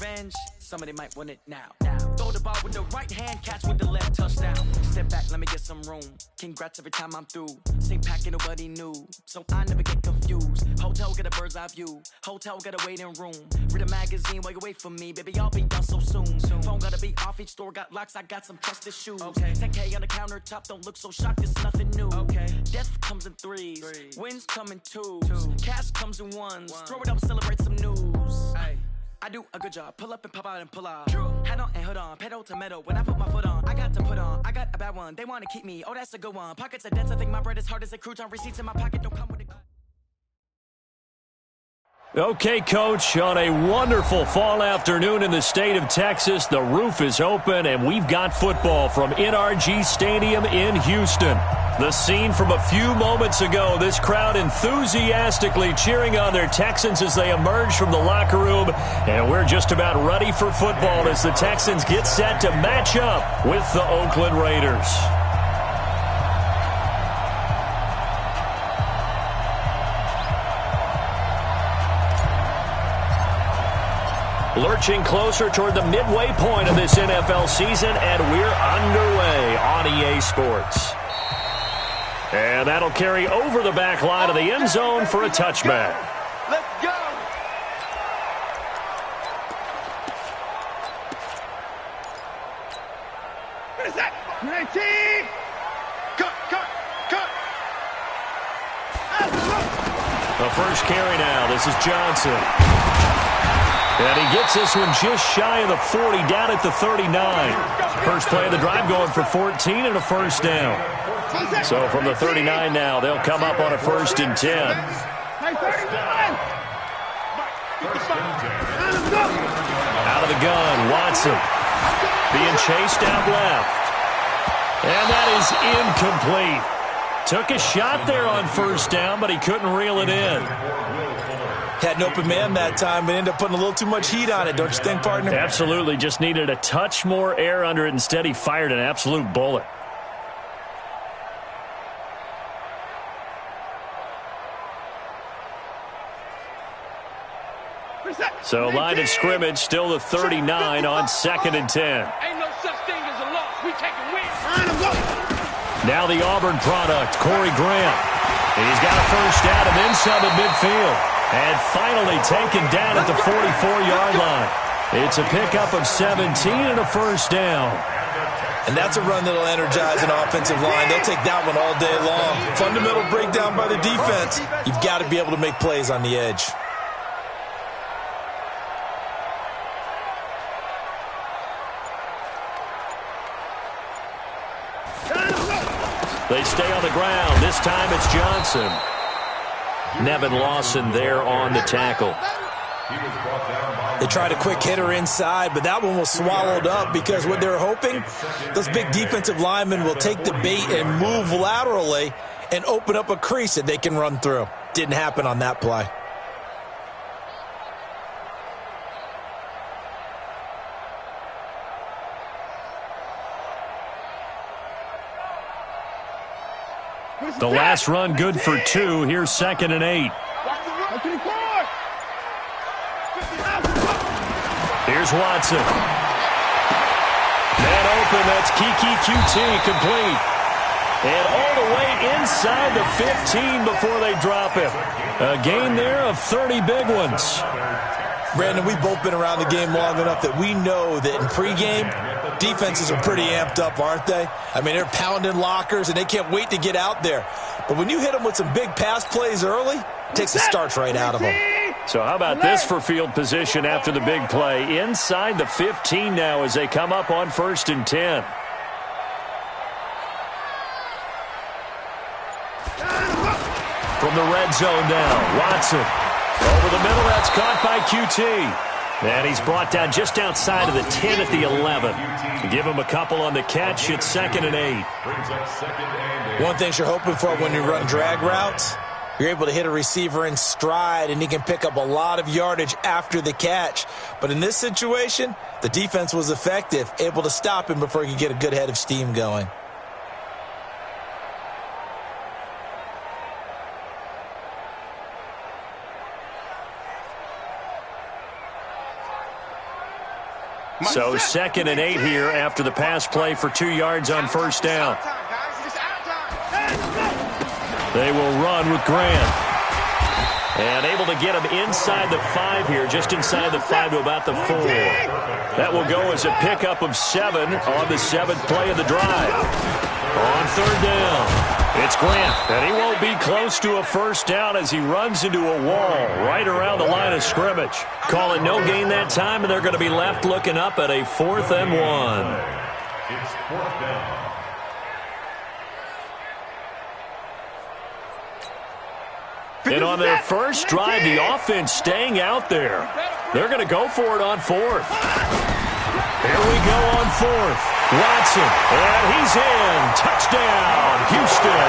revenge, somebody might want it now. Throw the ball with the right hand, catch with the left, touchdown. Step back, let me get some room. Congrats every time I'm through. Same pack, ain't nobody new, so I never get confused. Hotel get a bird's eye view. Hotel got a waiting room. Read a magazine while you wait for me, baby. I'll be done so soon. Phone gotta be off, each store got locks. I got some trusted shoes. 10K on the countertop, don't look so shocked. It's nothing new. Death comes in threes. Wins come in twos. Cash comes in ones. Throw it up, celebrate some news. I do a good job. Pull up and pop out and pull out. Head on and hood on. Pedal to metal. When I put my foot on, I got to put on. I got a bad one. They want to keep me. Oh, that's a good one. Pockets are dense. I think my bread is hard as a crouton. Receipts in my pocket don't come with it. Okay, Coach, on a wonderful fall afternoon in the state of Texas, the roof is open, and we've got football from NRG Stadium in Houston. The scene from a few moments ago, this crowd enthusiastically cheering on their Texans as they emerge from the locker room, and we're just about ready for football as the Texans get set to match up with the Oakland Raiders. Lurching closer toward the midway point of this NFL season, and we're underway on EA Sports. And that'll carry over the back line of the end zone for a touchback. Let's go! What is that? 19! Cut! The first carry now. This is Johnson. And he gets this one just shy of the 40, down at the 39. First play of the drive going for 14 and a first down. So from the 39 now, they'll come up on a 1st and 10. Out of the gun, Watson. Being chased out left. And that is incomplete. Took a shot there on 1st down, but he couldn't reel it in. Had an open man that time, but ended up putting a little too much heat on it, don't you think, partner? Absolutely. Just needed a touch more air under it. Instead, he fired an absolute bullet. So line of scrimmage, still the 39 on 2nd and 10. Ain't no such thing as a loss. We take a win. Now the Auburn product, Corey Graham. He's got a first down and then some at midfield. And finally taken down at the 44-yard line. It's a pickup of 17 and a first down. And that's a run that'll energize an offensive line. They'll take that one all day long. Fundamental breakdown by the defense. You've got to be able to make plays on the edge. They stay on the ground. This time it's Johnson. Nevin Lawson there on the tackle. They tried a quick hitter inside, but that one was swallowed up because what they're hoping, those big defensive linemen will take the bait and move laterally and open up a crease that they can run through. Didn't happen on that play. The last run good for 2. Here's 2nd and 8. Here's Watson. Man open, that's Kiki QT complete. And all the way inside the 15 before they drop him. A gain there of 30 big ones. Brandon, we've both been around the game long enough that we know that in pregame, defenses are pretty amped up, aren't they? I mean, they're pounding lockers, and they can't wait to get out there. But when you hit them with some big pass plays early, it takes the starch right out of them. So how about this for field position after the big play? Inside the 15 now as they come up on 1st and 10. From the red zone now, Watson. Over the middle, that's caught by QT. And he's brought down just outside of the 10 at the 11. Give him a couple on the catch. It's 2nd and 8. One thing you're hoping for when you run drag routes, you're able to hit a receiver in stride, and he can pick up a lot of yardage after the catch. But in this situation, the defense was effective, able to stop him before he could get a good head of steam going. So 2nd and 8 here after the pass play for 2 yards on first down. They will run with Grant. And able to get him inside the 5 here, just inside the 5 to about the 4. That will go as a pickup of 7 on the 7th play of the drive. On 3rd down, it's Grant. And he won't be close to a first down as he runs into a wall right around the line of scrimmage. Call it no gain that time, and they're going to be left looking up at a 4th and 1. It's 4th down. And on their first drive, the offense staying out there. They're going to go for it on 4th. Here we go on 4th. Watson, and he's in. Touchdown, Houston.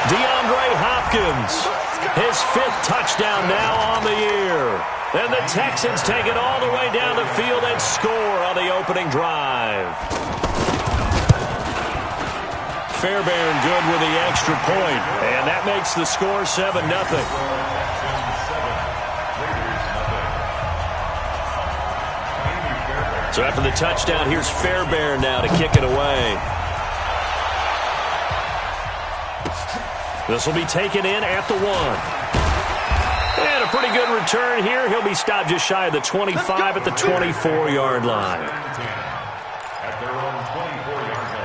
DeAndre Hopkins, his 5th touchdown now on the year. And the Texans take it all the way down the field and score on the opening drive. Fairbairn good with the extra point, and that makes the score 7-0. So after the touchdown, here's Fairbairn now to kick it away. This will be taken in at the 1. And a pretty good return here. He'll be stopped just shy of the 25 at the 24-yard line. At their own 24-yard line.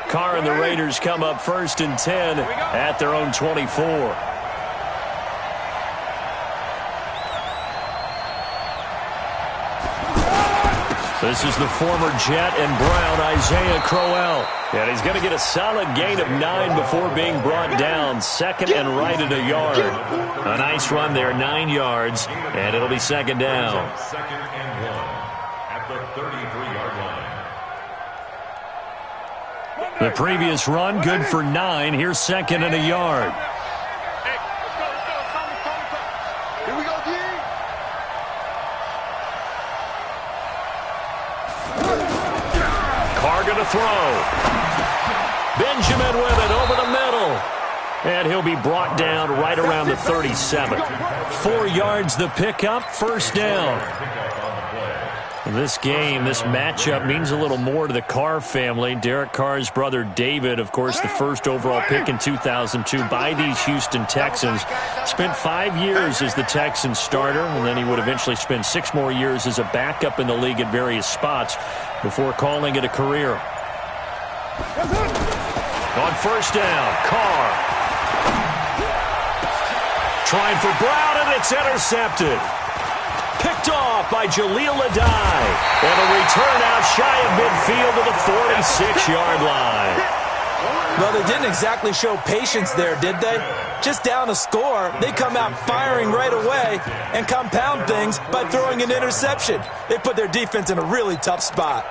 Carr and the Raiders come up 1st and 10 at their own 24. This is the former Jet and Brown, Isaiah Crowell. And he's going to get a solid gain of 9 before being brought down. 2nd and right at a yard. A nice run there, 9 yards, and it'll be 2nd down. 2nd and 1 at the 33-yard line. The previous run, good for 9. Here's 2nd and a yard. Here we go, D. Carr going to throw. Benjamin with it over the middle. And he'll be brought down right around the 37. 4 yards the pickup, 1st down. This game, this matchup means a little more to the Carr family. Derek Carr's brother David, of course, the first overall pick in 2002 by these Houston Texans. Spent 5 years as the Texans starter, and then he would eventually spend 6 more years as a backup in the league at various spots before calling it a career. On 1st down, Carr. Trying for Brown, and it's intercepted. Picked off by Jaleel Adai. And a return out shy of midfield to the 46-yard line. Well, they didn't exactly show patience there, did they? Just down a score, they come out firing right away and compound things by throwing an interception. They put their defense in a really tough spot.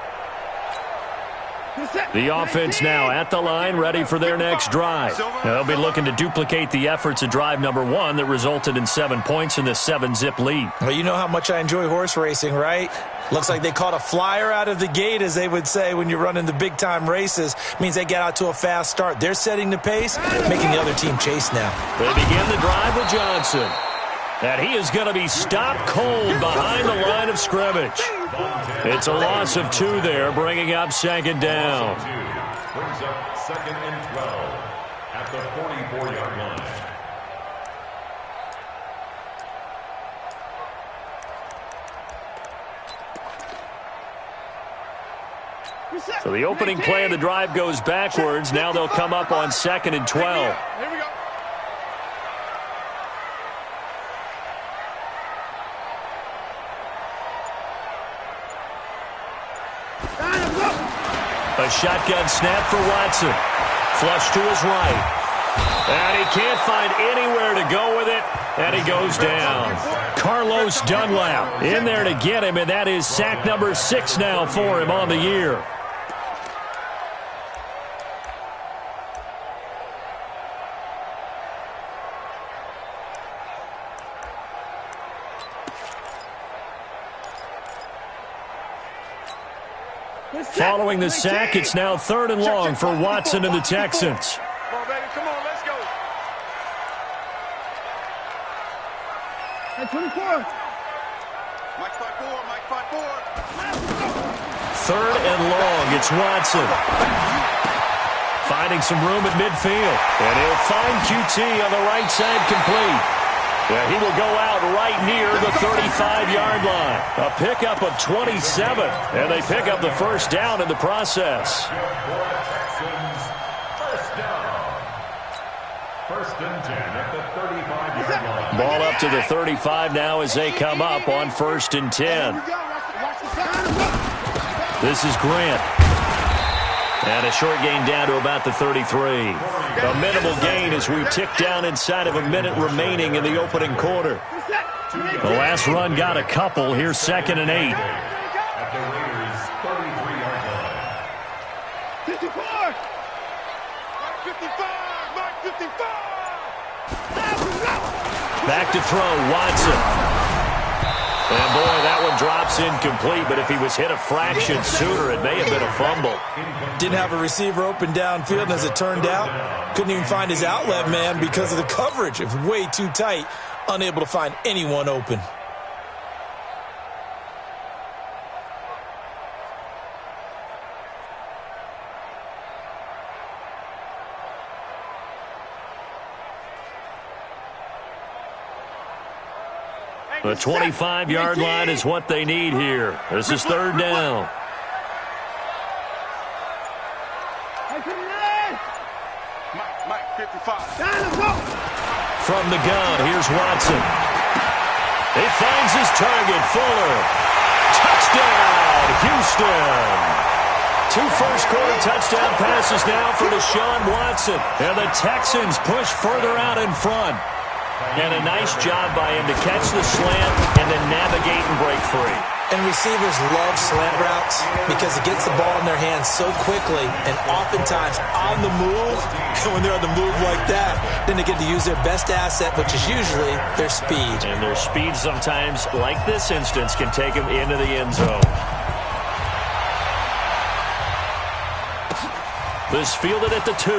The offense now at the line, ready for their next drive. Now, they'll be looking to duplicate the efforts of drive number 1 that resulted in 7 points in the 7-zip lead. Well, you know how much I enjoy horse racing, right? Looks like they caught a flyer out of the gate, as they would say when you're running the big-time races. Means they get out to a fast start. They're setting the pace, making the other team chase now. They begin the drive with Johnson. And he is going to be stopped cold behind the line of scrimmage. It's a loss of 2 there, bringing up 2nd down. Brings up 2nd and 12 at the 44-yard line. So the opening play of the drive goes backwards. Now they'll come up on 2nd and 12. Here we go. A shotgun snap for Watson. Flush to his right. And he can't find anywhere to go with it. And he goes down. Carlos Dunlap in there to get him, and that is sack number 6 now for him on the year. Following the sack, it's now 3rd and long for Watson and the Texans. Come on, baby. Come on, let's go. Hey, 24. Mike 5-4, Mike 5-4. 3rd and long, it's Watson. Finding some room at midfield. And he'll find QT on the right side complete. Yeah, he will go out right near the 35-yard line. A pickup of 27, and they pick up the first down in the process. First and 10 at the 35-yard line. Ball up to the 35 now as they come up on 1st and 10. This is Grant. And a short gain down to about the 33. A minimal gain as we tick down inside of a minute remaining in the opening quarter. The last run got a couple. Here's 2nd and 8. At the Raiders' 33-yard line. 54. Mike 55. Mike 55. Back to throw, Watson. And boy, that one drops incomplete, but if he was hit a fraction sooner, it may have been a fumble. Didn't have a receiver open downfield, and as it turned out, couldn't even find his outlet man because of the coverage. It was way too tight, unable to find anyone open. The 25-yard line is what they need here. This is 3rd down. Mike 55. From the gun, here's Watson. He finds his target, Fuller. Touchdown, Houston. 2 first-quarter touchdown passes now for Deshaun Watson. And the Texans push further out in front. And a nice job by him to catch the slant and then navigate and break free. And receivers love slant routes because it gets the ball in their hands so quickly and oftentimes on the move. And when they're on the move like that, then they get to use their best asset, which is usually their speed. And their speed sometimes, like this instance, can take them into the end zone. This fielded at the 2.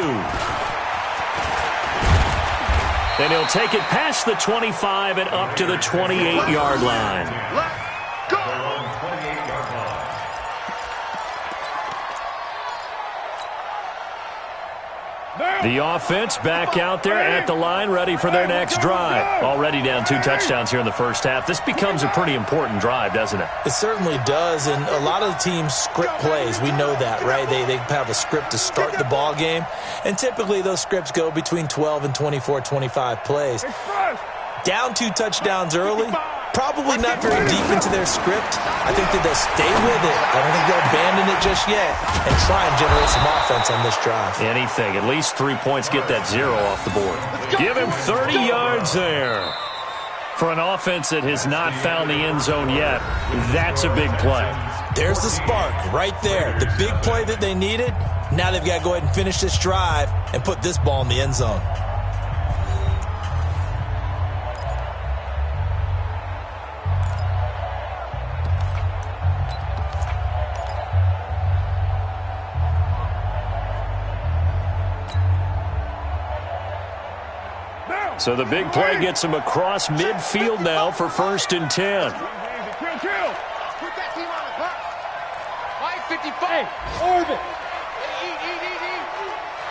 And he'll take it past the 25 and up to the 28-yard line. Let's go. The offense back out there at the line, ready for their next drive. Already down 2 touchdowns here in the first half. This becomes a pretty important drive, doesn't it? It certainly does, and a lot of the teams script plays. We know that, right? They have a script to start the ball game, and typically those scripts go between 12 and 24, 25 plays. Down 2 touchdowns early, probably not very deep into their script. I think that they'll stay with it. I don't think they'll abandon it just yet and try and generate some offense on this drive. Anything. At least 3 points, get that 0 off the board. Give him 30 yards there. For an offense that has not found the end zone yet, that's a big play. There's the spark right there. The big play that they needed. Now they've got to go ahead and finish this drive and put this ball in the end zone. So the big play gets him across midfield now for 1st and 10. Put that team on the clock. Mike 55. Orbit.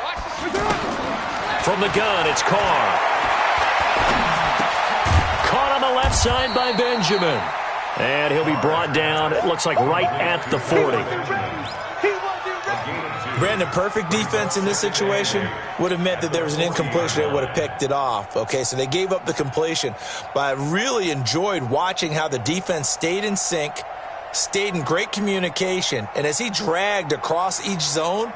Watch this. From the gun, it's Carr. Caught on the left side by Benjamin. And he'll be brought down, it looks like right at the 40. Brandon, perfect defense in this situation would have meant that there was an incompletion that would have picked it off. Okay, so they gave up the completion. But I really enjoyed watching how the defense stayed in sync, stayed in great communication. And as he dragged across each zone,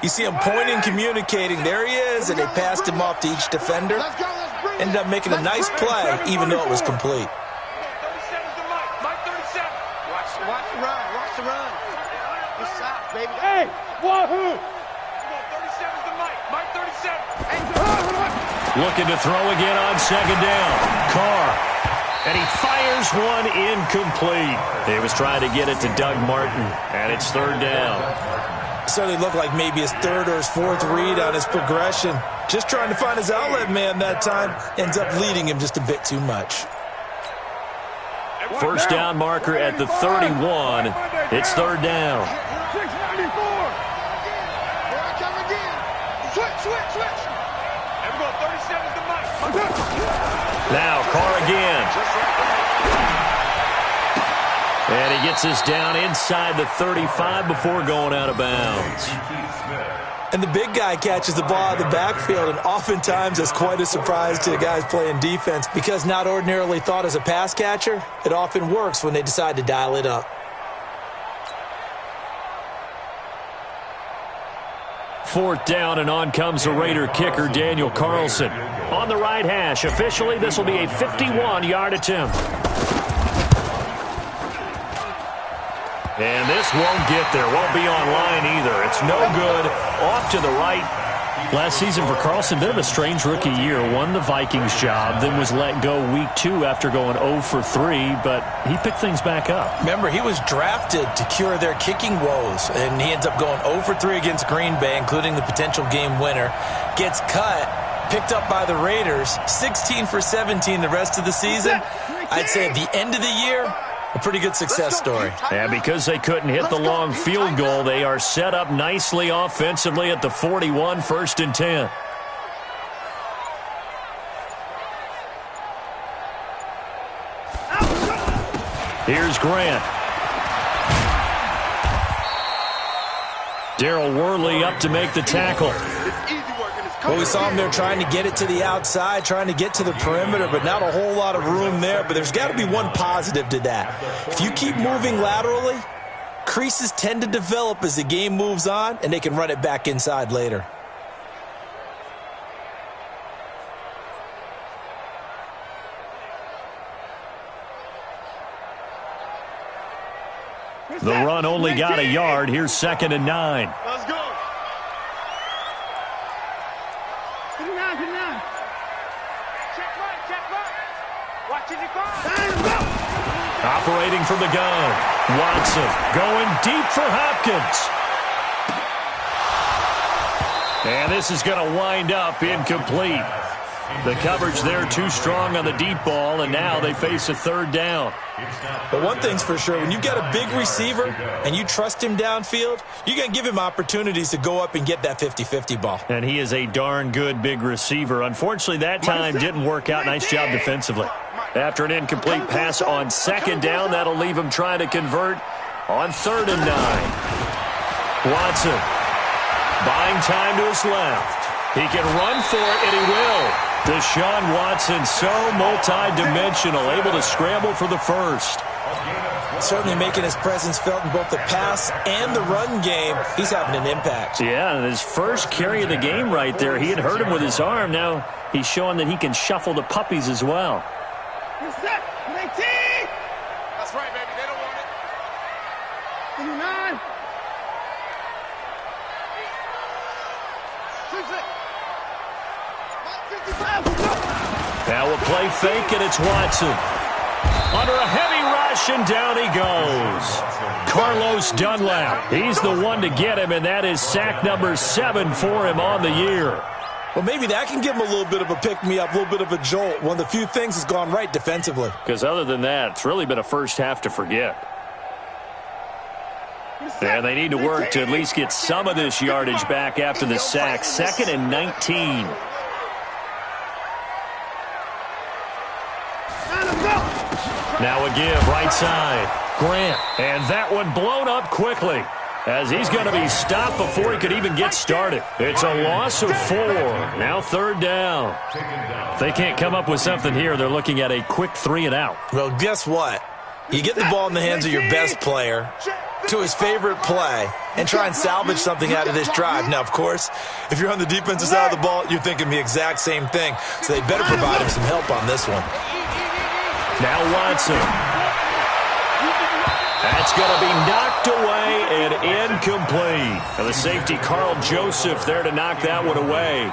you see him pointing, communicating. There he is, and they passed him off to each defender. Ended up making a nice play, even though it was complete. 37's the Mike 37. Watch the run. Watch the run. Good shot, baby. Hey, wahoo! 37's the Mike 37. Looking to throw again on 2nd down. Carr And he fires one incomplete. He was trying to get it to Doug Martin, and it's third down. Certainly looked like maybe his third or his fourth read on his progression. Just trying to find his outlet man that time. Ends up leading him just a bit too much. First down marker at the 31. It's third down. 694. Here I come again. Switch. And we're going 37 to Mike. Now Carr again. And he gets us down inside the 35 before going out of bounds. And the big guy catches the ball out of the backfield, and oftentimes that's quite a surprise to the guys playing defense because not ordinarily thought as a pass catcher, it often works when they decide to dial it up. Fourth down, and on comes the Raider kicker, Daniel Carlson. On the right hash, officially, this will be a 51-yard attempt. And this won't get there, won't be on line either. It's no good, off to the right. Last season for Carlson, bit of a strange rookie year. Won the Vikings job, then was let go week 2 after going 0 for 3, but he picked things back up. Remember, he was drafted to cure their kicking woes, and he ends up going 0 for 3 against Green Bay, including the potential game winner. Gets cut, picked up by the Raiders, 16 for 17 the rest of the season. I'd say at the end of the year, a pretty good success story. And because they couldn't hit the long field goal, they are set up nicely offensively at the 41, 1st and 10. Here's Grant. Darryl Worley up to make the tackle. Well, we saw him there trying to get it to the outside, trying to get to the perimeter, but not a whole lot of room there. But there's got to be one positive to that. If you keep moving laterally, creases tend to develop as the game moves on, and they can run it back inside later. The run only got a yard. Here's 2nd and 9. Let's go. Operating from the gun. Watson going deep for Hopkins. And this is going to wind up incomplete. The coverage there too strong on the deep ball, and now they face a third down. But one thing's for sure, when you've got a big receiver and you trust him downfield, you're going to give him opportunities to go up and get that 50-50 ball. And he is a darn good big receiver. Unfortunately, that time didn't work out. Nice job defensively. After an incomplete pass on 2nd down, that'll leave him trying to convert on 3rd and 9. Watson buying time to his left. He can run for it, and he will. Deshaun Watson, so multi-dimensional, able to scramble for the first. Certainly making his presence felt in both the pass and the run game. He's having an impact. Yeah, and his first carry of the game right there. He had hurt him with his arm. Now he's showing that he can shuffle the puppies as well. That's right, baby. They don't want it. 29. Now a play fake, and it's Watson. Under a heavy rush, and down he goes. Carlos Dunlap. He's the one to get him, and that is sack number 7 for him on the year. Well, maybe that can give him a little bit of a pick-me-up, a little bit of a jolt. One of the few things that's gone right defensively. Because other than that, it's really been a first half to forget. And they need to work to at least get some of this yardage back after the sack. 2nd and 19. Now a give, right side. Grant. And that one blown up quickly, as he's going to be stopped before he could even get started. It's a loss of 4. Now 3rd down. If they can't come up with something here, they're looking at a quick 3 and out. Well, guess what? You get the ball in the hands of your best player to his favorite play and try and salvage something out of this drive. Now, of course, if you're on the defensive side of the ball, you're thinking the exact same thing. So they better provide him some help on this one. Now Watson. That's going to be knocked away and incomplete. And the safety, Carl Joseph, there to knock that one away.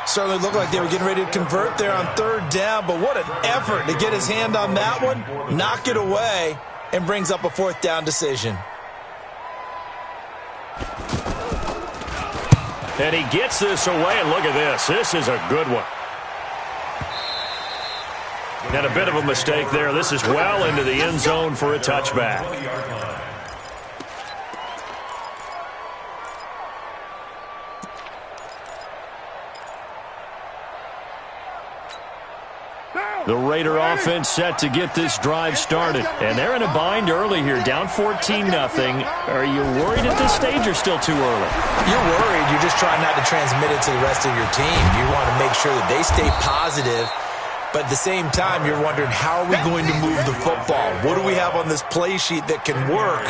Certainly looked like they were getting ready to convert there on third down, but what an effort to get his hand on that one, knock it away, and brings up a fourth down decision. And he gets this away, and look at this. This is a good one. And a bit of a mistake there. This is well into the end zone for a touchback. The Raider offense set to get this drive started. And they're in a bind early here, down 14-0. Are you worried at this stage or still too early? You're worried. You're just trying not to transmit it to the rest of your team. You want to make sure that they stay positive. But at the same time, you're wondering, how are we going to move the football? What do we have on this play sheet that can work?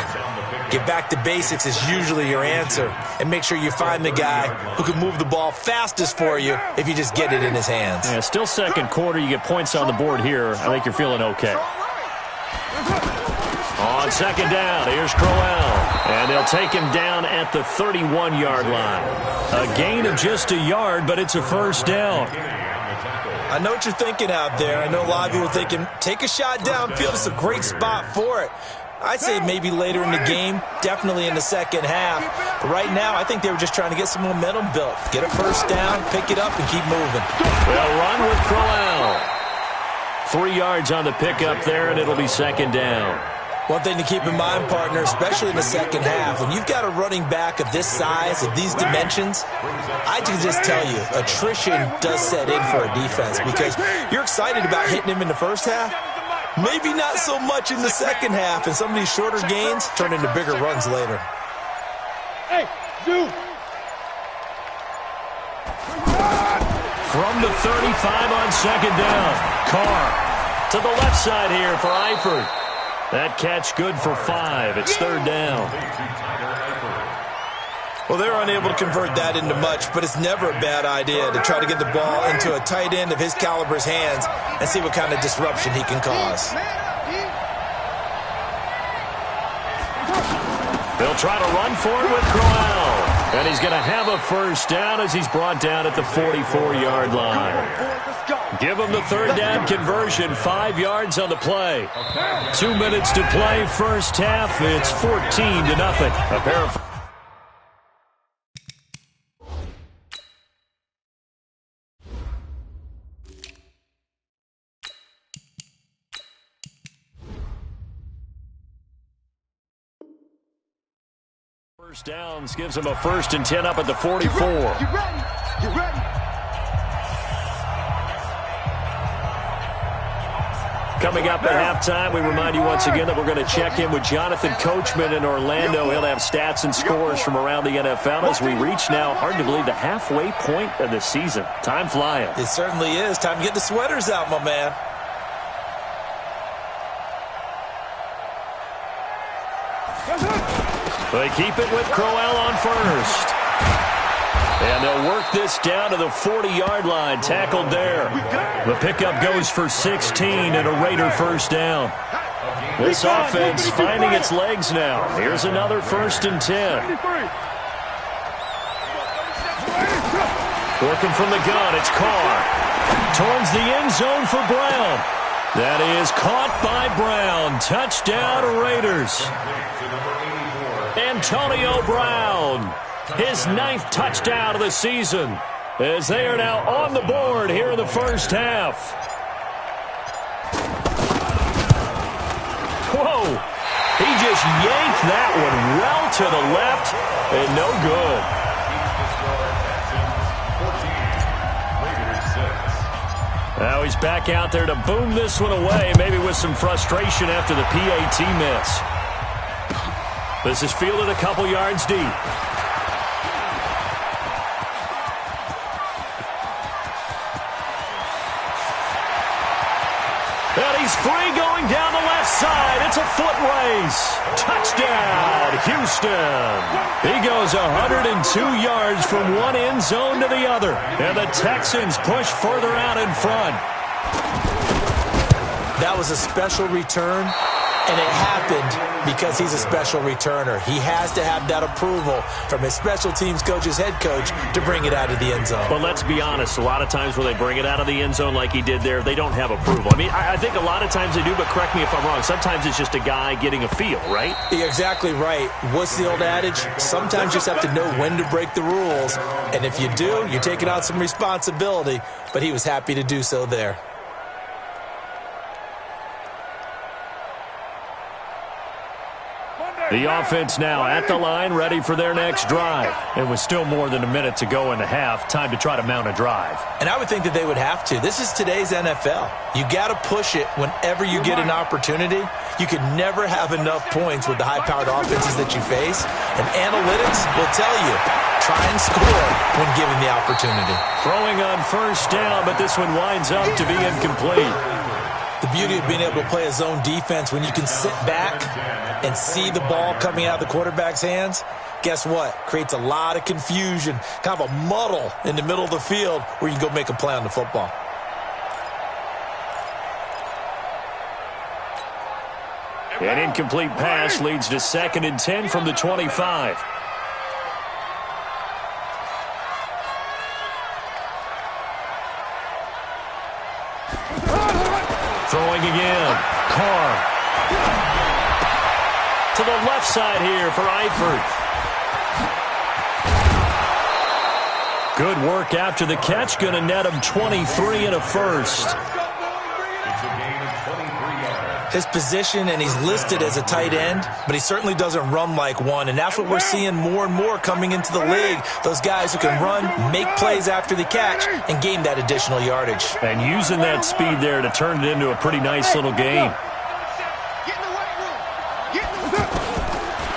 Get back to basics is usually your answer. And make sure you find the guy who can move the ball fastest for you if you just get it in his hands. Yeah, still second quarter. You get points on the board here. I think you're feeling okay. On second down, here's Crowell. And they'll take him down at the 31-yard line. A gain of just a yard, but it's a first down. I know what you're thinking out there. I know a lot of you are thinking, take a shot downfield. It's a great spot for it. I'd say maybe later in the game, definitely in the second half. But right now, I think they were just trying to get some momentum built. Get a first down, pick it up, and keep moving. They'll run with Crowell. 3 yards on the pickup there, and it'll be second down. One thing to keep in mind, partner, especially in the second half, when you've got a running back of this size, of these dimensions, I can just tell you, attrition does set in for a defense because you're excited about hitting him in the first half. Maybe not so much in the second half, and some of these shorter gains turn into bigger runs later. Hey, you! From the 35 on second down, Carr to the left side here for Eifert. That catch good for 5. It's third down. Well, they're unable to convert that into much, but it's never a bad idea to try to get the ball into a tight end of his caliber's hands and see what kind of disruption he can cause. They'll try to run for it with Crowell. And he's going to have a first down as he's brought down at the 44-yard line. Give him the third down conversion, 5 yards on the play. 2 minutes to play, first half. It's 14-0. A pair of first downs gives him a 1st and 10 up at the 44. You ready? Coming up at halftime, we remind you once again that we're going to check in with Jonathan Coachman in Orlando. He'll have stats and scores from around the NFL as we reach now, hard to believe, the halfway point of the season. Time flying. It certainly is. Time to get the sweaters out, my man. They keep it with Crowell on first. And they'll work this down to the 40-yard line, tackled there. The pickup goes for 16 and a Raider first down. This offense finding its legs now. Here's another 1st and 10. Working from the gun, it's Carr. Towards the end zone for Brown. That is caught by Brown. Touchdown, Raiders. Antonio Brown. His 9th touchdown of the season as they are now on the board here in the first half. Whoa. He just yanked that one well to the left and no good. Now he's back out there to boom this one away, maybe with some frustration after the PAT miss. This is fielded a couple yards deep. And he's free going down the left side. It's a foot race. Touchdown, Houston. He goes 102 yards from one end zone to the other. And the Texans push further out in front. That was a special return. And it happened because he's a special returner. He has to have that approval from his special teams coach's head coach to bring it out of the end zone. But let's be honest, a lot of times when they bring it out of the end zone like he did there, they don't have approval. I mean, I think a lot of times they do, but correct me if I'm wrong. Sometimes it's just a guy getting a feel, right? You're exactly right. What's the old adage? Sometimes you just have to know when to break the rules. And if you do, you're taking on some responsibility. But he was happy to do so there. The offense now at the line, ready for their next drive. It was still more than a minute to go in the half. Time to try to mount a drive. And I would think that they would have to. This is today's NFL. You got to push it whenever you get an opportunity. You could never have enough points with the high-powered offenses that you face. And analytics will tell you, try and score when given the opportunity. Throwing on first down, but this one winds up to be incomplete. The beauty of being able to play a zone defense when you can sit back and see the ball coming out of the quarterback's hands, guess what? Creates a lot of confusion, kind of a muddle in the middle of the field where you can go make a play on the football. An incomplete pass leads to 2nd and 10 from the 25. Throwing again. Carr. To the left side here for Eifert. Good work after the catch. Going to net him 23 and a first. His position, and he's listed as a tight end, but he certainly doesn't run like one, and that's what we're seeing more and more coming into the league. Those guys who can run, make plays after the catch, and gain that additional yardage. And using that speed there to turn it into a pretty nice little game.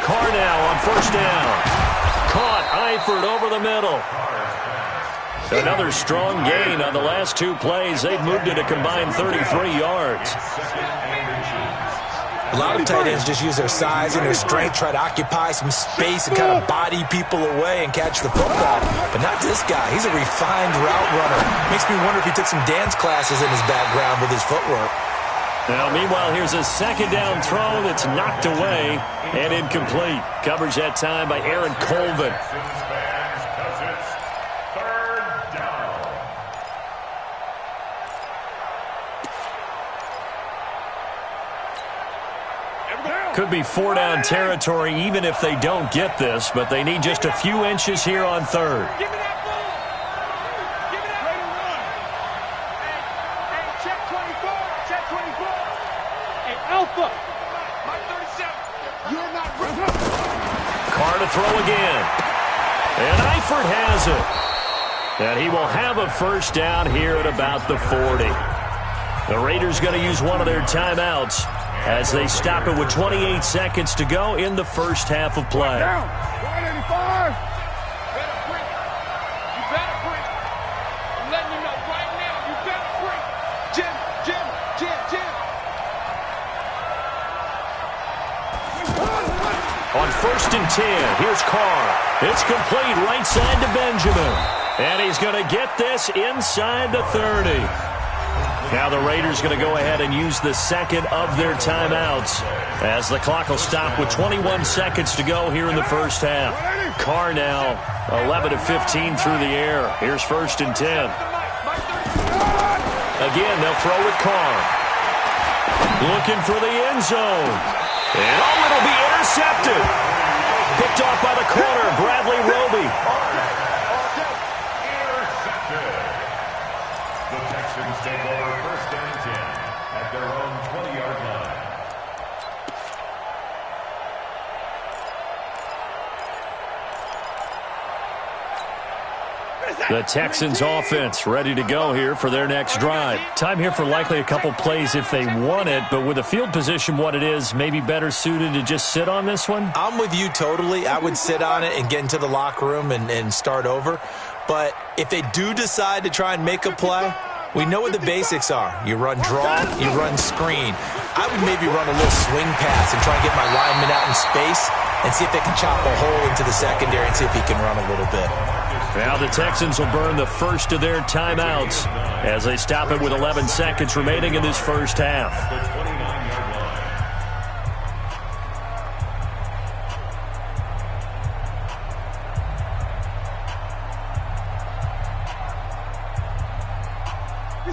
Carr now on first down. Caught Eifert over the middle. Another strong gain on the last 2 plays. They've moved it a combined 33 yards. A lot of tight ends just use their size and their strength, try to occupy some space and kind of body people away and catch the football. But not this guy. He's a refined route runner. Makes me wonder if he took some dance classes in his background with his footwork. Now, meanwhile, here's a 2nd down throw that's knocked away and incomplete. Coverage that time by Aaron Colvin. Could be 4-down territory even if they don't get this, but they need just a few inches here on 3rd. Give me that ball. Give me that run. Hey, check 24. Check 24. Hey, Alpha. Mike 37. You're not running. Carr to throw again. And Eifert has it. And he will have a first down here at about the 40. The Raiders going to use one of their timeouts as they stop it with 28 seconds to go in the first half of play. Down. 185. Better break. You better break. I'm letting you know right now. You better break. Jim. On 1st and 10, here's Carr. It's complete right side to Benjamin. And he's going to get this inside the 30. Now the Raiders going to go ahead and use the 2nd of their timeouts as the clock will stop with 21 seconds to go here in the first half. Carr now 11 of 15 through the air. Here's 1st and 10. Again, they'll throw with Carr. Looking for the end zone. And it'll be intercepted. Picked off by the corner, Bradley Roby. Take over 1st and 10 at their own 20-yard line. The Texans offense ready to go here for their next drive. Time here for likely a couple plays if they want it, but with the field position what it is, maybe better suited to just sit on this one? I'm with you totally. I would sit on it and get into the locker room and start over. But if they do decide to try and make a play, we know what the basics are. You run draw, you run screen. I would maybe run a little swing pass and try and get my lineman out in space and see if they can chop a hole into the secondary and see if he can run a little bit. Now the Texans will burn the first of their timeouts as they stop it with 11 seconds remaining in this first half.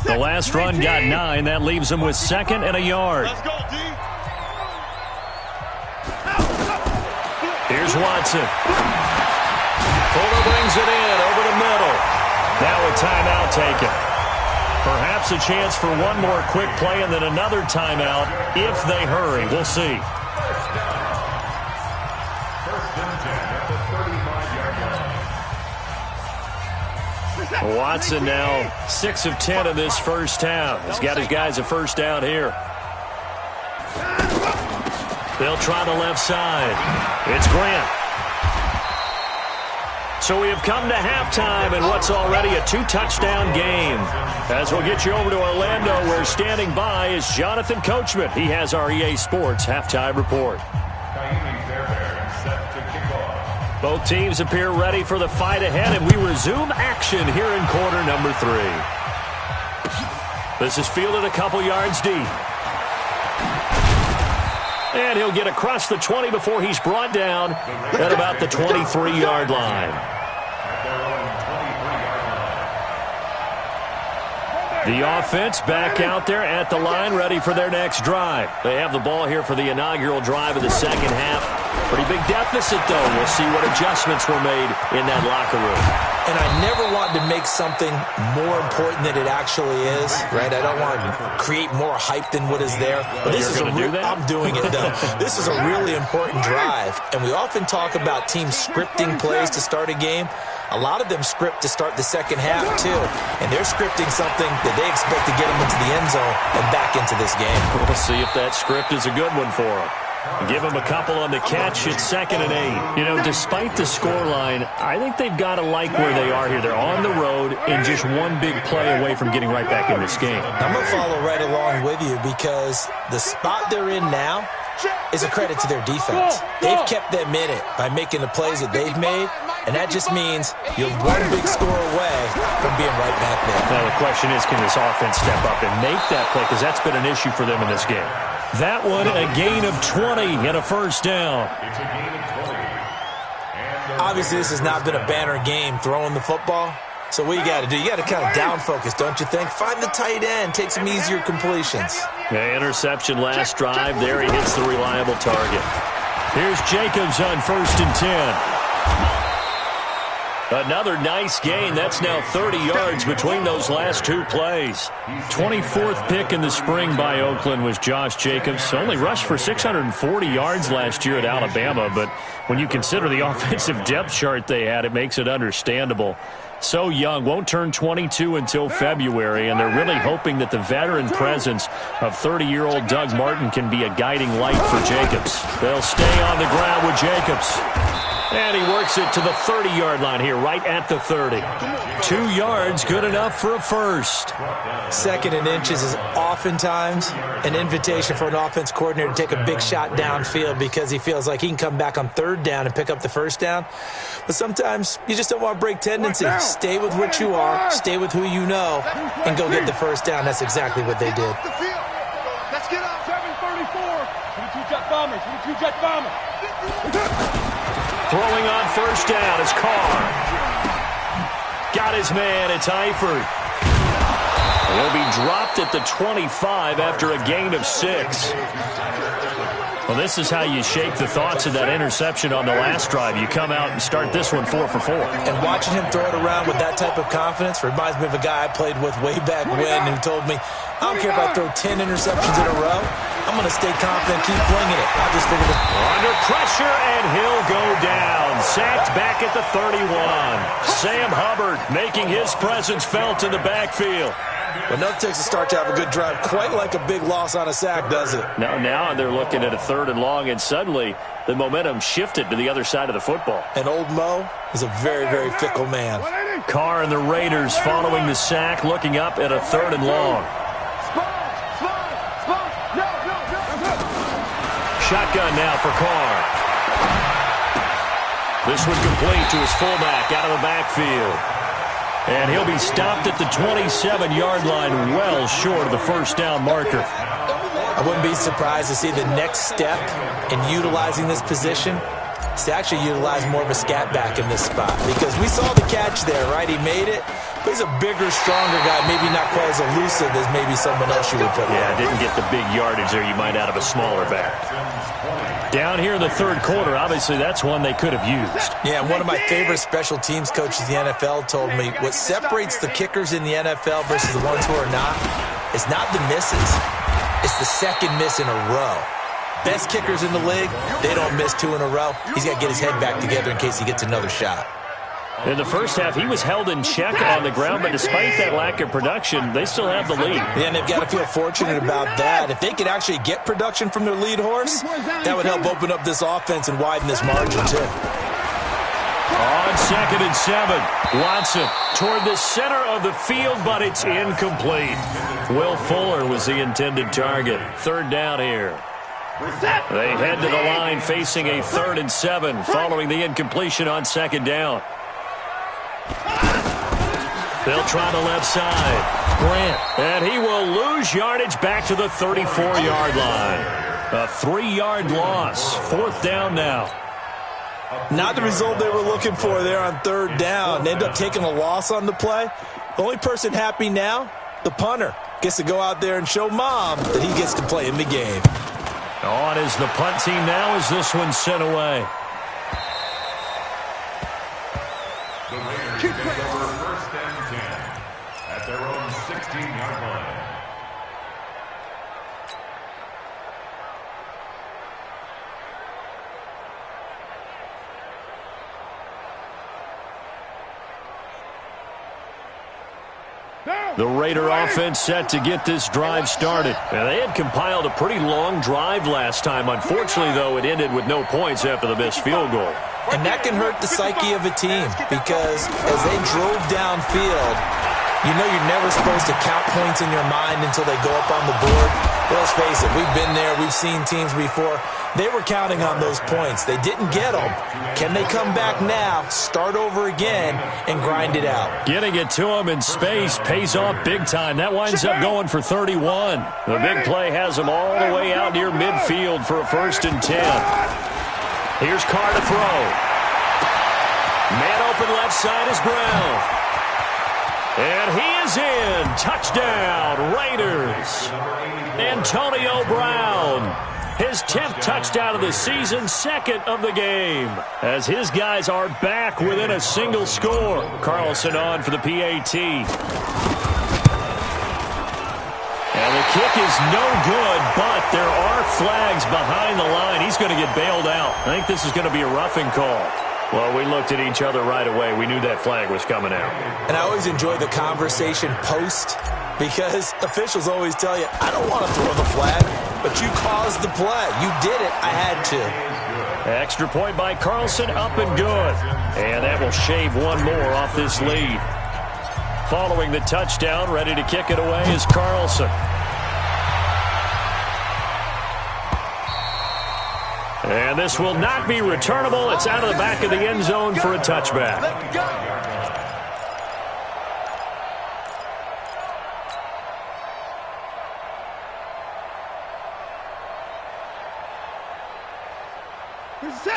The last run got 9. That leaves him with 2nd and a yard. Let's go, D. Here's Watson. Fuller brings it in over the middle. Now a timeout taken. Perhaps a chance for one more quick play and then another timeout if they hurry. We'll see. Watson now 6 of 10 in this first half. He's got his guys a first down here. They'll try the left side. It's Grant. So we have come to halftime in what's already a 2-touchdown game. As we'll get you over to Orlando, where standing by is Jonathan Coachman. He has our EA Sports halftime report. Both teams appear ready for the fight ahead, and we resume action here in quarter number 3. This is fielded a couple yards deep. And he'll get across the 20 before he's brought down at about the 23-yard line. The offense back out there at the line, ready for their next drive. They have the ball here for the inaugural drive of the second half. Pretty big deficit, though. We'll see what adjustments were made in that locker room. And I never want to make something more important than it actually is, right? I don't want to create more hype than what is there. But this is I'm doing it, though. This is a really important drive. And we often talk about teams scripting plays to start a game. A lot of them script to start the second half, too. And they're scripting something that they expect to get them into the end zone and back into this game. We'll see if that script is a good one for them. Give them a couple on the catch. It's 2nd and 8. You know, despite the scoreline, I think they've got to like where they are here. They're on the road and just one big play away from getting right back in this game. I'm going to follow right along with you because the spot they're in now is a credit to their defense. They've kept them in it by making the plays that they've made, and that just means you're one big score away from being right back there. Now, the question is, can this offense step up and make that play? Because that's been an issue for them in this game. That one, a gain of 20 and a first down. Obviously, this has not been a banner game throwing the football. So what you got to do, you got to kind of down focus, don't you think? Find the tight end, take some easier completions. The interception last drive. There he hits the reliable target. Here's Jacobs on 1st and 10. Another nice gain. That's now 30 yards between those last two plays. 24th pick in the spring by Oakland was Josh Jacobs. Only rushed for 640 yards last year at Alabama, but when you consider the offensive depth chart they had, it makes it understandable. So young, won't turn 22 until February, and they're really hoping that the veteran presence of 30-year-old Doug Martin can be a guiding light for Jacobs. They'll stay on the ground with Jacobs. And he works it to the 30-yard line here, right at the 30. 2 yards, good enough for a first. 2nd and inches is oftentimes an invitation for an offense coordinator to take a big shot downfield because he feels like he can come back on 3rd down and pick up the first down. But sometimes you just don't want to break tendency. Stay with what you are, stay with who you know, and go get the first down. That's exactly what they did. Let's get up. 7:34. 22-jet bombers. 22-jet bombers. Throwing on first down is Carr. Got his man. It's Eifert. He'll be dropped at the 25 after a gain of 6. Well, this is how you shake the thoughts of that interception on the last drive. You come out and start this one 4 for 4. And watching him throw it around with that type of confidence reminds me of a guy I played with way back when who told me, I don't care if I throw 10 interceptions in a row. I'm going to stay confident, keep flinging it. I just figured it. Under pressure, and he'll go down. Sacked back at the 31. Sam Hubbard making his presence felt in the backfield. But no takes a start to have a good drive. Quite like a big loss on a sack, does it? Now they're looking at a 3rd and long, and suddenly the momentum shifted to the other side of the football. And old Mo is a very, very fickle man. Carr and the Raiders following the sack, looking up at a 3rd and long. Shotgun now for Carr. This one complete to his fullback out of the backfield. And he'll be stopped at the 27-yard line, well short of the first down marker. I wouldn't be surprised to see the next step in utilizing this position is to actually utilize more of a scat back in this spot. Because we saw the catch there, right? He made it, But he's a bigger, stronger guy, maybe not quite as elusive as maybe someone else you would put. Yeah, didn't get the big yardage there you might out of a smaller back. Down here in the third quarter, obviously that's one they could have used. Yeah, and one of my favorite special teams coaches in the NFL told me what separates the kickers in the NFL versus the ones who are not is not the misses. It's the second miss in a row. Best kickers in the league, they don't miss 2 in a row. He's got to get his head back together in case he gets another shot. In the first half, he was held in check on the ground, but despite that lack of production, they still have the lead. Yeah, and they've got to feel fortunate about that. If they could actually get production from their lead horse, that would help open up this offense and widen this margin, too. On 2nd and 7, Watson toward the center of the field, but it's incomplete. Will Fuller was the intended target. 3rd down here. They head to the line facing a 3rd and 7 following the incompletion on 2nd down. They'll try the left side. Grant. And he will lose yardage back to the 34-yard line. A 3-yard loss. 4th down now. Not the result they were looking for there on 3rd down. They end up taking a loss on the play. The only person happy now, the punter, gets to go out there and show Mom that he gets to play in the game. On is the punt team now as this one's sent away. The Raiders take over 1st and 10 at their own 16-yard line. The Raider offense set to get this drive started. Now, they had compiled a pretty long drive last time. Unfortunately, though, it ended with no points after the missed field goal. And that can hurt the psyche of a team because as they drove downfield, you know you're never supposed to count points in your mind until they go up on the board. Well, let's face it, we've been there. We've seen teams before. They were counting on those points. They didn't get them. Can they come back now, start over again, and grind it out? Getting it to him in space pays off big time. That winds up going for 31. The big play has him all the way out near midfield for a 1st and 10. Here's Carr to throw. Man open left side is Brown. And he is in. Touchdown, Raiders. Antonio Brown. His 10th touchdown of the season, 2nd of the game. As his guys are back within a single score. Carlson on for the PAT. And the kick is no good, but there are flags behind the line. He's going to get bailed out. I think this is going to be a roughing call. Well, we looked at each other right away. We knew that flag was coming out. And I always enjoy the conversation post because officials always tell you, I don't want to throw the flag, but you caused the play. You did it. I had to. Extra point by Carlson, up and good. And that will shave one more off this lead. Following the touchdown, ready to kick it away is Carlson. And this will not be returnable. It's out of the back of the end zone for a touchback.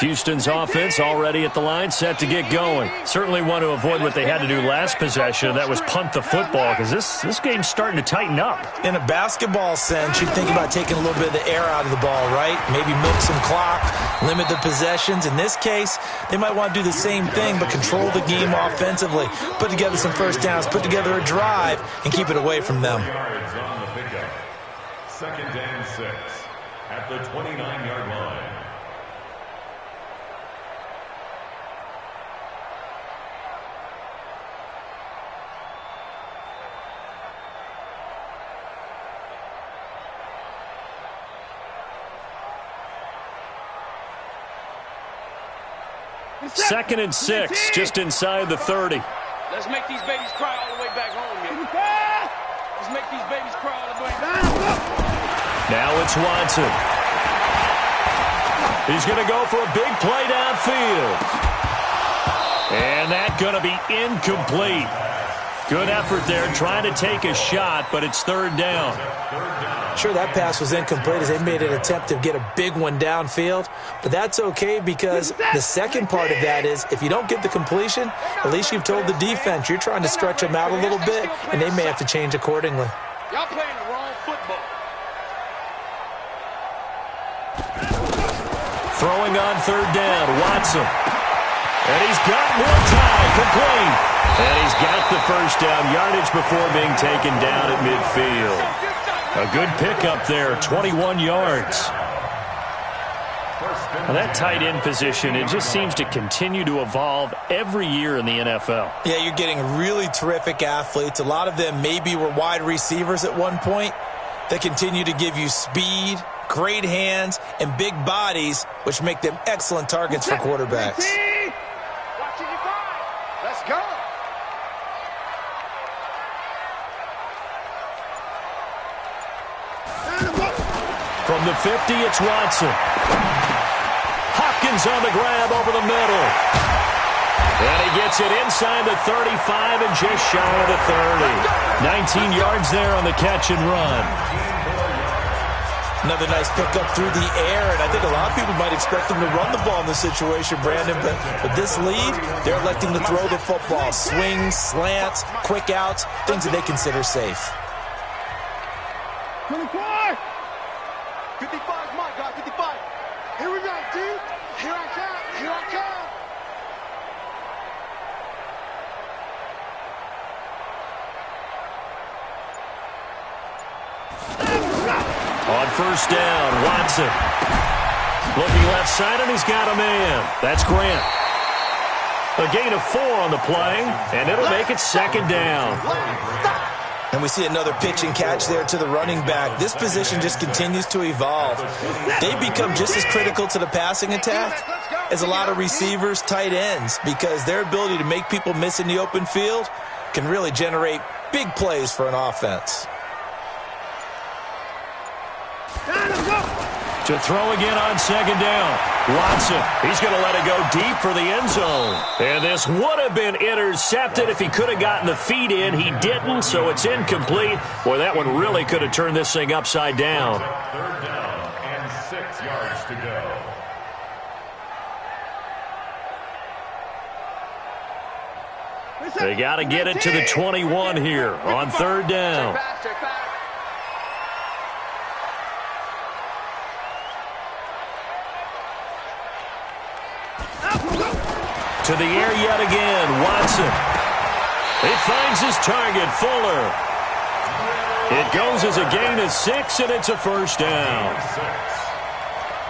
Houston's offense already at the line, set to get going. Certainly want to avoid what they had to do last possession, that was punt the football, because this game's starting to tighten up. In a basketball sense, you think about taking a little bit of the air out of the ball, right? Maybe milk some clock, limit the possessions. In this case, they might want to do the same thing, but control the game offensively. Put together some first downs, put together a drive, and keep it away from them. Yards on the pickup. 2nd and 6 at the 29-yard line. Second and 6, just inside the 30. Let's make these babies cry all the way back home, man. Let's make these babies cry all the way back home. Now it's Watson. He's going to go for a big play downfield. And that's going to be incomplete. Good effort there, trying to take a shot, but it's third down. Sure, that pass was incomplete as they made an attempt to get a big one downfield, but that's okay because the second part of that is if you don't get the completion, at least you've told the defense you're trying to stretch them out a little bit, and they may have to change accordingly. Y'all playing the wrong football. Throwing on third down, Watson. And he's got more time, complete. And he's got the first down yardage before being taken down at midfield. A good pickup there, 21 yards. Well, that tight end position, it just seems to continue to evolve every year in the NFL. Yeah, you're getting really terrific athletes. A lot of them maybe were wide receivers at one point. They continue to give you speed, great hands, and big bodies, which make them excellent targets for quarterbacks. Let's go. From the 50, it's Watson. Hopkins on the grab over the middle. And he gets it inside the 35 and just shy of the 30. 19 yards there on the catch and run. Another nice pickup through the air, and I think a lot of people might expect them to run the ball in this situation, Brandon, but with this lead, they're electing to throw the football. Swings, slants, quick outs, things that they consider safe. 24! 55, my God, 55. Here we go, dude. Here I come. Here I come. On first down, Watson. Looking left side, and he's got a man. That's Grant. A gain of 4 on the play, and it'll make it second down. And we see another pitch and catch there to the running back. This position just continues to evolve. They become just as critical to the passing attack as a lot of receivers, tight ends, because their ability to make people miss in the open field can really generate big plays for an offense. To throw again on second down. Watson, he's going to let it go deep for the end zone. And this would have been intercepted if he could have gotten the feet in. He didn't, so it's incomplete. Boy, that one really could have turned this thing upside down. Third down and 6 yards to go. They got to get it to the 21 here on third down. To the air yet again, Watson. He finds his target, Fuller. It goes as a gain of 6, and it's a first down.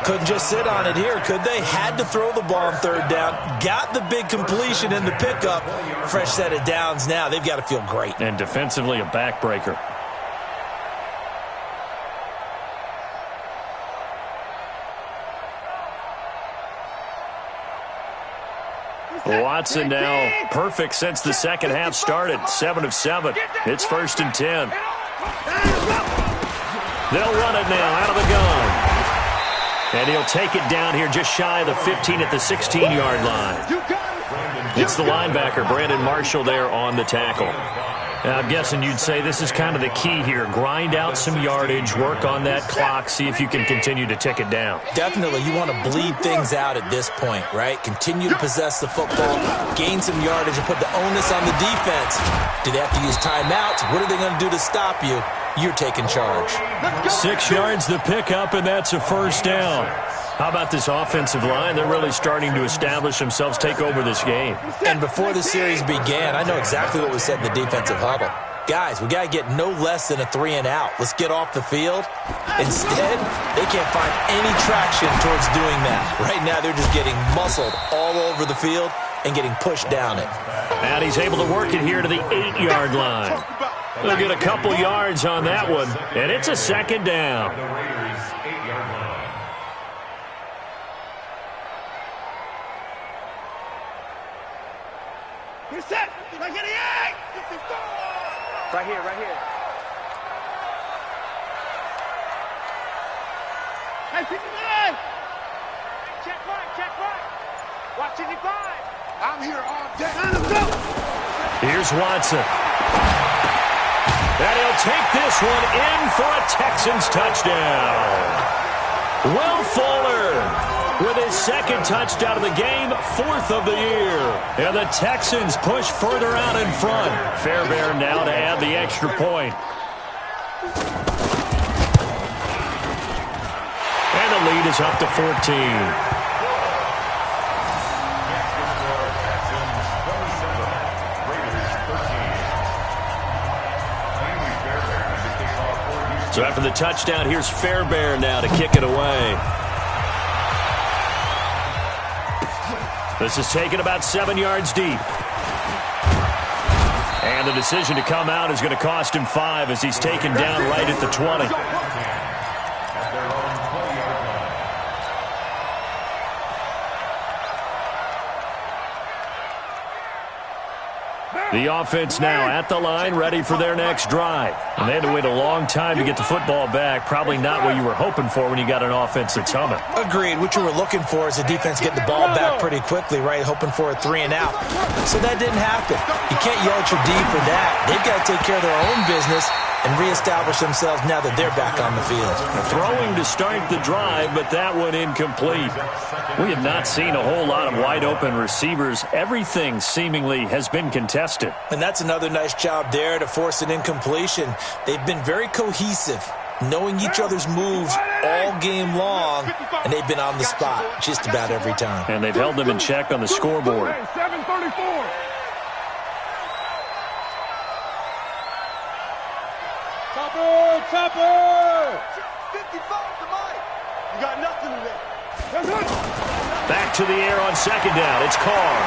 Couldn't just sit on it here, could they? Had to throw the ball on third down. Got the big completion in the pickup. Fresh set of downs now. They've got to feel great. And defensively, a backbreaker. Watson now perfect since the second half started. 7 of 7. It's first and 10. They'll run it now out of the gun. And he'll take it down here just shy of the 15 at the 16-yard line. It's the linebacker, Brandon Marshall, there on the tackle. Now, I'm guessing you'd say this is kind of the key here. Grind out some yardage, work on that clock, see if you can continue to tick it down. Definitely, you want to bleed things out at this point, right? Continue to possess the football, gain some yardage, and put the onus on the defense. Do they have to use timeouts? What are they going to do to stop you? You're taking charge. 6 yards the pickup, and that's a first down. How about this offensive line? They're really starting to establish themselves, take over this game. And before the series began, I know exactly what was said in the defensive huddle. Guys, we got to get no less than a 3 and out. Let's get off the field. Instead, they can't find any traction towards doing that. Right now, they're just getting muscled all over the field and getting pushed down it. And he's able to work it here to the 8-yard line. They'll get a couple yards on that one, and it's a second down. The Raiders' 8-yard line. You're set. Like an 8. Right here, right here. Hey, 59. Check right. Watch 55. I'm here all day. Let's go. Here's Watson. And he'll take this one in for a Texans touchdown. Will Fuller with his second touchdown of the game, fourth of the year. And the Texans push further out in front. Fairbairn now to add the extra point. And the lead is up to 14. So after the touchdown, here's Fairbairn now to kick it away. This is taken about 7 yards deep. And the decision to come out is going to cost him 5 as he's taken down right at the 20. The offense now at the line, ready for their next drive. And they had to wait a long time to get the football back. Probably not what you were hoping for when you got an offense that's humming. Agreed. What you were looking for is the defense getting the ball back pretty quickly, right? Hoping for a 3 and out. So that didn't happen. You can't yell at your D for that. They've got to take care of their own business and reestablish themselves now that they're back on the field. Throwing to start the drive, but that one incomplete. We have not seen a whole lot of wide-open receivers. Everything seemingly has been contested. And that's another nice job there to force an incompletion. They've been very cohesive, knowing each other's moves all game long, and they've been on the spot just about every time. And they've held them in check on the scoreboard. 7:34. Topper! 55 to Mike. You got nothing today. Back to the air on second down. It's Carr.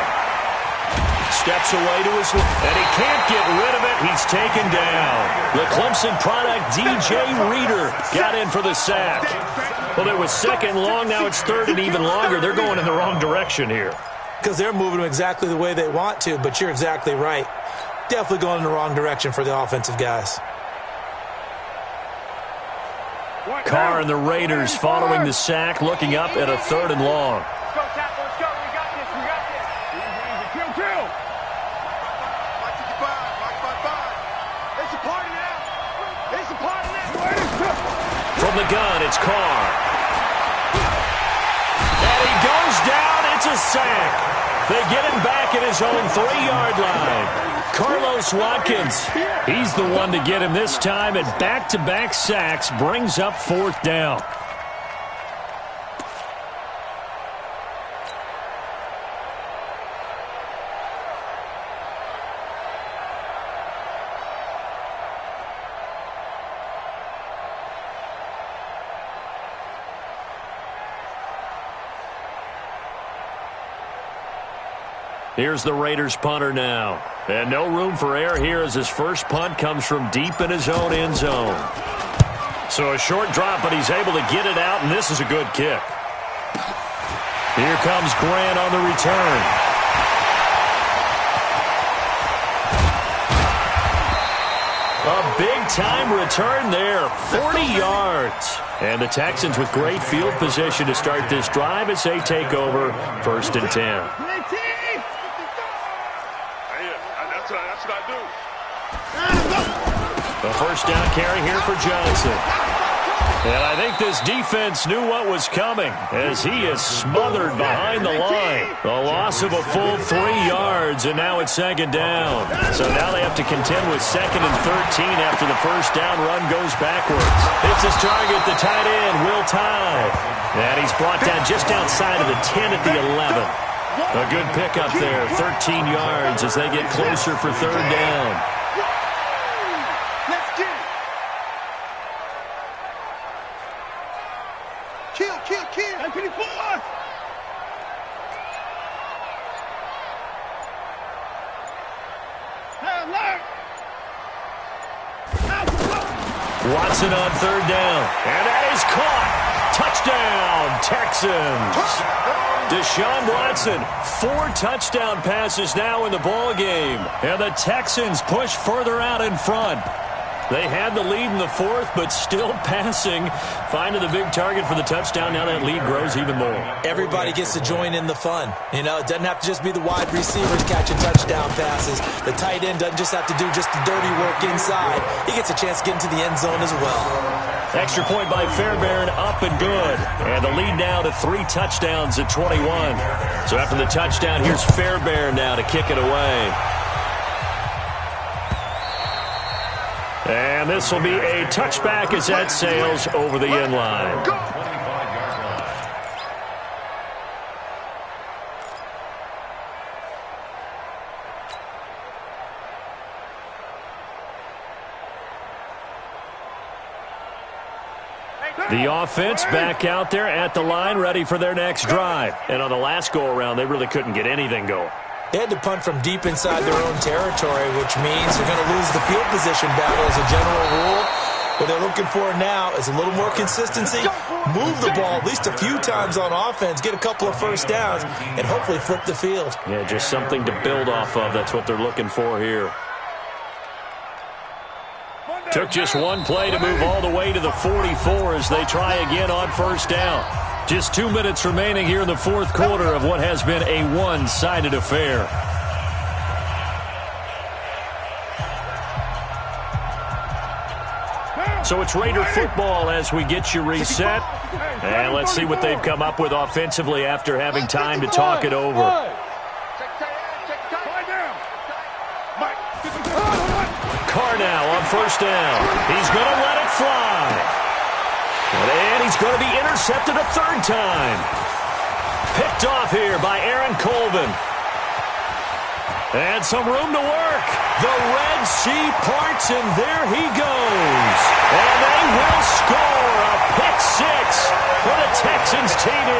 Steps away to his left, and he can't get rid of it. He's taken down. The Clemson product, DJ Reader, got in for the sack. Well, it was second long. Now it's third and even longer. They're going in the wrong direction here. Because they're moving them exactly the way they want to, but you're exactly right. Definitely going in the wrong direction for the offensive guys. Carr and the Raiders following the sack, looking up at a third and long. Let's go, Tackle. Let's go. We got this. We got this. Easy. Kill. Mike 55. Mike 55. It's a party now. It's a party now. From the gun, it's Carr. And he goes down. It's a sack. They get him back at his own 3-yard line. Carlos Watkins, he's the one to get him this time, and back-to-back sacks brings up fourth down. Here's the Raiders punter now. And no room for error here as his first punt comes from deep in his own end zone. So a short drop, but he's able to get it out, and this is a good kick. Here comes Grant on the return. A big-time return there, 40 yards. And the Texans with great field position to start this drive as they take over 1st and 10. That's what I do. A first down carry here for Johnson. And I think this defense knew what was coming as he is smothered behind the line. A loss of a full 3 yards, and now it's second down. So now they have to contend with 2nd and 13 after the first down run goes backwards. It's his target, the tight end, Will Tye. And he's brought down just outside of the 10 at the 11. A good pickup there, 13 yards as they get closer for third down. Let's get it. Kill. 24. Watson on third down, and that is caught. Touchdown, Texans. Deshaun Watson, 4 touchdown passes now in the ball game, and the Texans push further out in front. They had the lead in the fourth, but still passing, finding the big target for the touchdown. Now that lead grows even more. Everybody gets to join in the fun. You know, it doesn't have to just be the wide receivers catching touchdown passes. The tight end doesn't just have to do just the dirty work inside. He gets a chance to get into the end zone as well. Extra point by Fairbairn, up and good. And the lead now to 3 touchdowns at 21. So after the touchdown, here's Fairbairn now to kick it away. And this will be a touchback as that sails over the end line. The offense back out there at the line, ready for their next drive. And on the last go-around, they really couldn't get anything going. They had to punt from deep inside their own territory, which means they're going to lose the field position battle as a general rule. What they're looking for now is a little more consistency, move the ball at least a few times on offense, get a couple of first downs, and hopefully flip the field. Yeah, just something to build off of. That's what they're looking for here. Took just one play to move all the way to the 44 as they try again on first down. Just 2 minutes remaining here in the fourth quarter of what has been a one-sided affair. So it's Raider football as we get you reset. And let's see what they've come up with offensively after having time to talk it over. Carr now on first down. He's going to let it fly. And he's going to be intercepted a third time. Picked off here by Aaron Colvin. And some room to work. The Red Sea parts, and there he goes. And they will score a pick six for the Texans TD.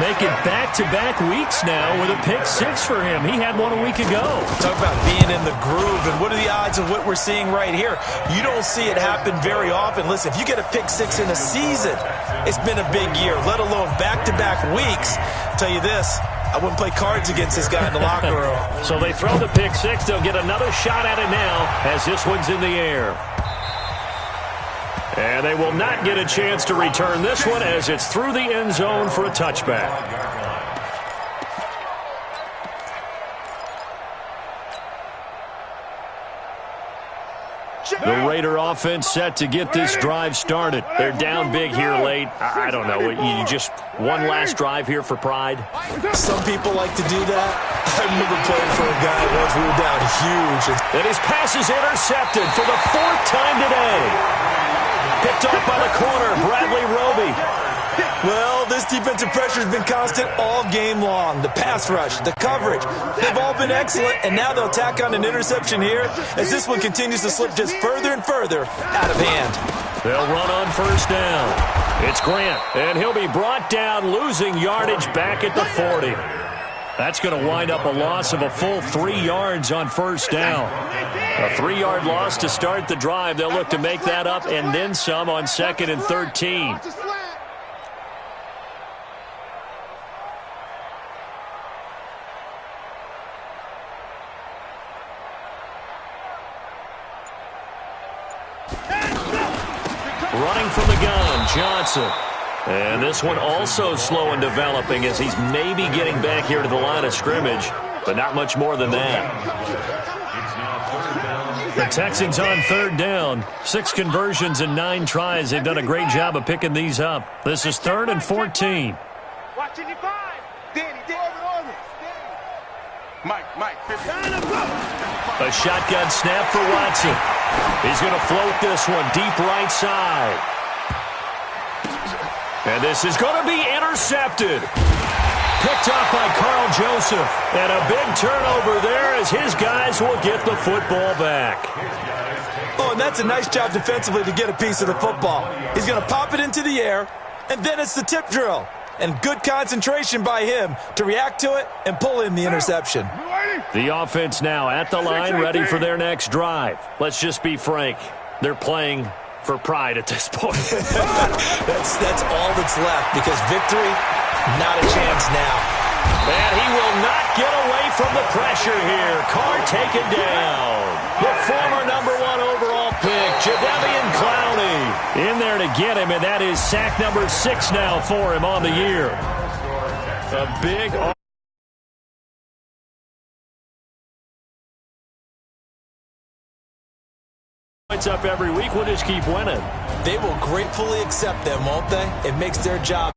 Making back-to-back weeks now with a pick six for him. He had one a week ago. Talk about being in the groove, and what are the odds of what we're seeing right here? You don't see it happen very often. Listen, if you get a pick six in a season, it's been a big year, let alone back-to-back weeks. I'll tell you this, I wouldn't play cards against this guy in the locker room. So they throw the pick six. They'll get another shot at it now as this one's in the air. And they will not get a chance to return this one as it's through the end zone for a touchback. The Raider offense set to get this drive started. They're down big here late. I don't know. You just one last drive here for pride? Some people like to do that. I remember playing for a guy once we were down huge. And his pass is intercepted for the 4th time today. Picked off by the corner, Bradley Roby. Well, this defensive pressure has been constant all game long. The pass rush, the coverage, they've all been excellent, and now they'll tack on an interception here as this one continues to slip just further and further out of hand. They'll run on first down. It's Grant, and he'll be brought down, losing yardage back at the 40. That's going to wind up a loss of a full 3 yards on first down. A 3-yard loss to start the drive. They'll look to make that up and then some on 2nd and 13. Running from the gun, Johnson. And this one also slow in developing as he's maybe getting back here to the line of scrimmage, but not much more than that. The Texans on 3rd down. 6 conversions and 9 tries. They've done a great job of picking these up. This is 3rd and 14. Watching your 5. Danny. Mike. A shotgun snap for Watson. He's going to float this one deep right side. And this is going to be intercepted. Picked off by Carl Joseph. And a big turnover there as his guys will get the football back. Oh, and that's a nice job defensively to get a piece of the football. He's going to pop it into the air, and then it's the tip drill. And good concentration by him to react to it and pull in the interception. The offense now at the line, ready for their next drive. Let's just be frank. They're playing for pride at this point. That's all that's left, because victory, not a chance now. And he will not get away from the pressure here. Carr taken down. The former #1 overall pick, Jadeveon Clowney, in there to get him, and that is sack number 6 now for him on the year. A big... points up every week. We'll just keep winning. They will gratefully accept them, won't they? It makes their job